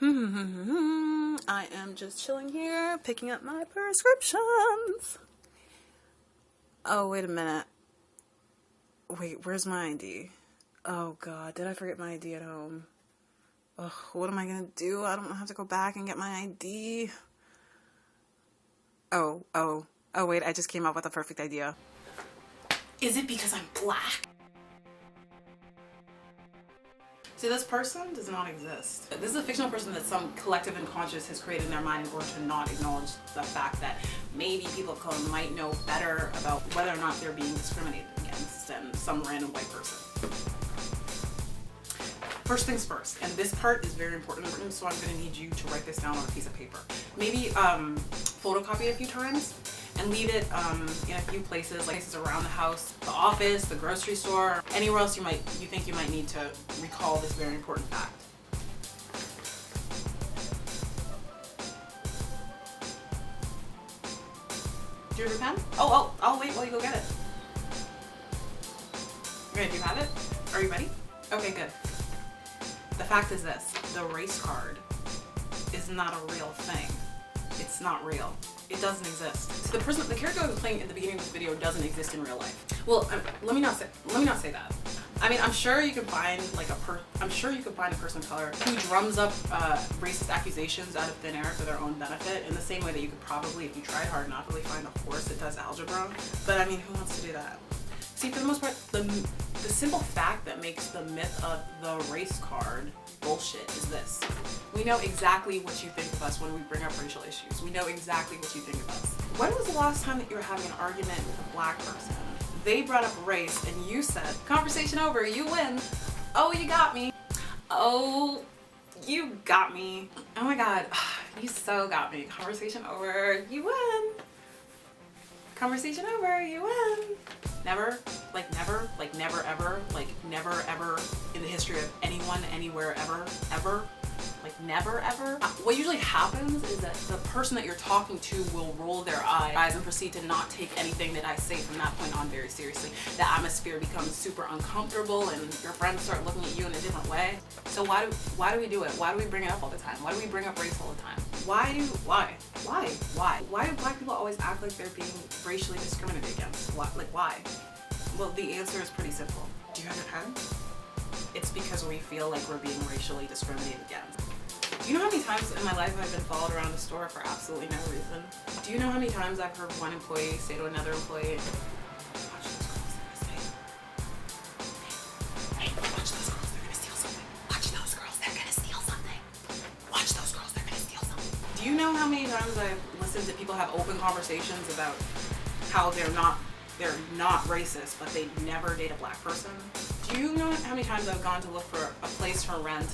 I am just chilling here, picking up my prescriptions. Oh, wait a minute. Wait, where's my ID? Oh god, did I forget my ID at home? Ugh, what am I gonna do? I don't have to go back and get my ID. Oh, wait, I just came up with a perfect idea. Is it because I'm black? See, this person does not exist. This is a fictional person that some collective unconscious has created in their mind in order to not acknowledge the fact that maybe people of color might know better about whether or not they're being discriminated against than some random white person. First things first, and this part is very important, so I'm going to need you to write this down on a piece of paper. Maybe photocopy it a few times and leave it in a few places, like places around the house, the office, the grocery store, anywhere else you think you might need to recall this very important fact. Do you have your pen? I'll wait while you go get it. Okay, do you have it? Are you ready? Okay, good. The fact is this, the race card is not a real thing. It's not real. It doesn't exist. So the character I was playing at the beginning of this video doesn't exist in real life. Well, let me not say that. I mean, I'm sure you can find a person of color who drums up racist accusations out of thin air for their own benefit, in the same way that you could probably, if you tried hard enough, really find a horse that does algebra. But I mean, who wants to do that? See, for the most part, the simple fact that makes the myth of the race card bullshit is this. We know exactly what you think of us when we bring up racial issues. We know exactly what you think of us. When was the last time that you were having an argument with a black person? They brought up race and you said, conversation over, you win. Oh, you got me. Oh, you got me. Oh my god, you so got me. Conversation over, you win. Conversation over, you win. Never ever in the history of anyone, anywhere, ever, never ever. What usually happens is that the person that you're talking to will roll their eyes and proceed to not take anything that I say from that point on very seriously. The atmosphere becomes super uncomfortable and your friends start looking at you in a different way. So why do we do it? Why do we bring it up all the time? Why do we bring up race all the time? Why do black people always act like they're being racially discriminated against? Why? Well, the answer is pretty simple. Do you have your pen? It's because we feel like we're being racially discriminated against. Do you know how many times in my life I've been followed around the store for absolutely no reason? Do you know how many times I've heard one employee say to another employee, watch those girls, they're gonna steal. Hey, watch those girls, they're gonna steal something. Watch those girls, they're gonna steal something. Watch those girls, they're gonna steal something. Do you know how many times I've listened to people have open conversations about how they're not racist, but they never date a black person? Do you know how many times I've gone to look for a place for rent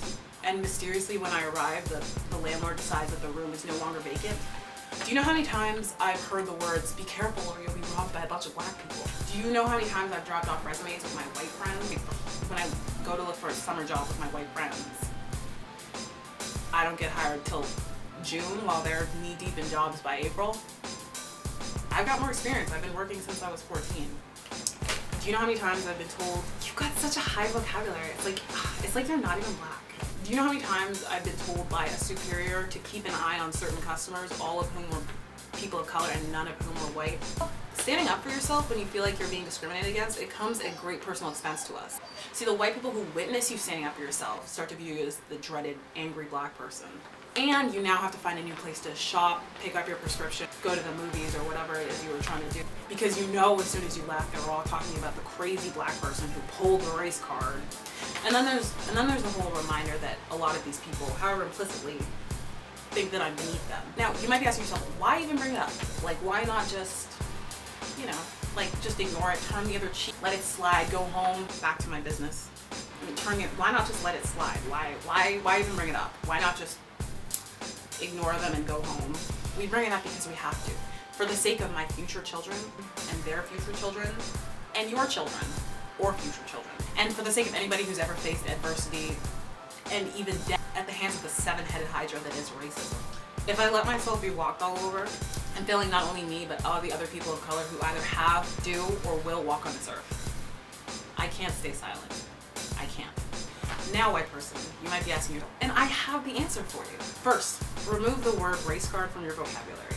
and mysteriously when I arrive, the landlord decides that the room is no longer vacant? Do you know how many times I've heard the words, be careful or you'll be robbed by a bunch of black people? Do you know how many times I've dropped off resumes with my white friends? When I go to look for a summer job with my white friends, I don't get hired till June while they're knee deep in jobs by April. I've got more experience. I've been working since I was 14. Do you know how many times I've been told, you've got such a high vocabulary? It's like you're not even black. Do you know how many times I've been told by a superior to keep an eye on certain customers, all of whom were people of color and none of whom were white? Standing up for yourself when you feel like you're being discriminated against, it comes at great personal expense to us. See, the white people who witness you standing up for yourself start to view you as the dreaded, angry black person. And you now have to find a new place to shop, pick up your prescription, go to the movies or whatever it is you were trying to do. Because you know as soon as you left, they were all talking about the crazy black person who pulled the race card. And then there's the whole reminder that a lot of these people, however implicitly, think that I'm beneath them. Now, you might be asking yourself, why even bring it up? Why not just, just ignore it, turn the other cheek, let it slide, go home, back to my business. Why not just let it slide? Why even bring it up? Why not just ignore them and go home? We bring it up because we have to. For the sake of my future children and their future children and your children or future children. And for the sake of anybody who's ever faced adversity and even death at the hands of the seven-headed hydra that is racism. If I let myself be walked all over, I'm failing not only me but all the other people of color who either have, do, or will walk on this earth. I can't stay silent. I can't. Now, white person, you might be asking yourself, and I have the answer for you. First, remove the word race card from your vocabulary.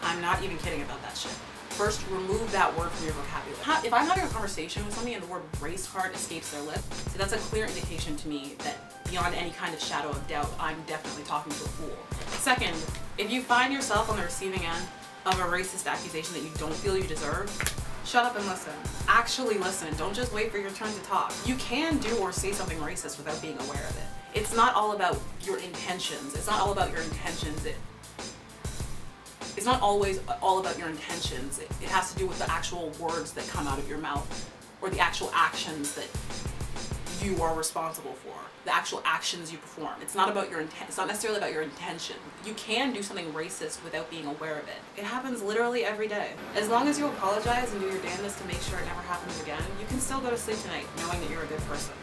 I'm not even kidding about that shit. First, remove that word from your vocabulary. If I'm having a conversation with somebody and the word race card escapes their lips, so that's a clear indication to me that beyond any kind of shadow of doubt, I'm definitely talking to a fool. Second, if you find yourself on the receiving end of a racist accusation that you don't feel you deserve, shut up and listen. Actually listen. Don't just wait for your turn to talk. You can do or say something racist without being aware of it. It's not all about your intentions. It's not all about your intentions. It's not always all about your intentions. It has to do with the actual words that come out of your mouth or the actual actions that you are responsible for, the actual actions you perform. It's not about your intent. It's not necessarily about your intention. You can do something racist without being aware of it. It happens literally every day. As long as you apologize and do your damnedest to make sure it never happens again, you can still go to sleep tonight knowing that you're a good person.